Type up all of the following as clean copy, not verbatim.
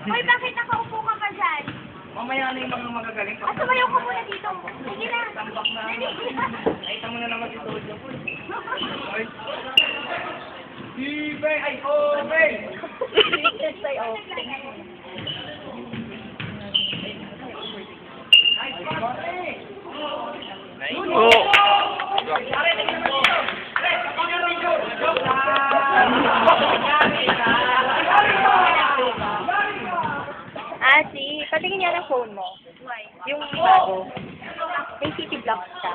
Hoy, bakit nakaupo ka pa dyan? Mamaya na yung mga magagaling. At sumayaw ka muna dito. Sige na. Tambak na. Dali. Nakita mo na naman si Soldier po. Ay. Ibay! Ay, Obey! Just say okay. Ate, patingin niya ng phone mo. Yung bago. May city blocks ka.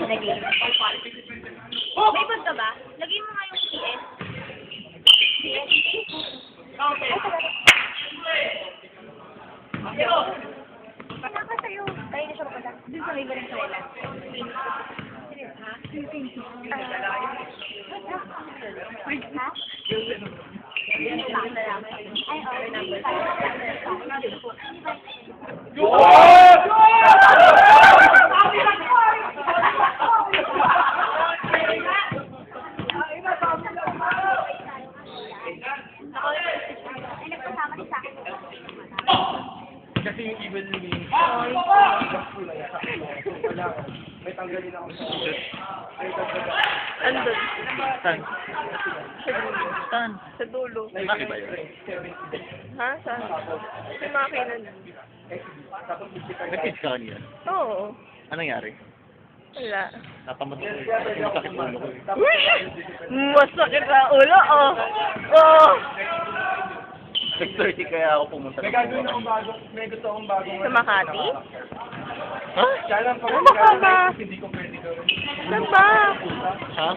Nag-game. May bag ka ba? Lagay mo nga yung CS. CS? Okay. Wala ka sa'yo. Tayo na siya mapunta. Doon sa may Valenzuela. Ha? Ha? Kasi yung evil ni may tanggalin ako sa Andun. Saan? Saan? Sa dulo. Maki ba yun? Ha? Saan? Sa makina. Nag-kids ka kanina? Oo. Anong nangyari? Wala. Nakamot ko. Masakit ulo ko. Uy! Masakit na ulo, oh. Oh! 6:30 kaya ako pumunta. May gagawin akong bago, may gusto akong bagong Sa Makati? Ha? Kaya lang pag Ano ka ba? hindi ko pwede gawin. Saan ba? Ha?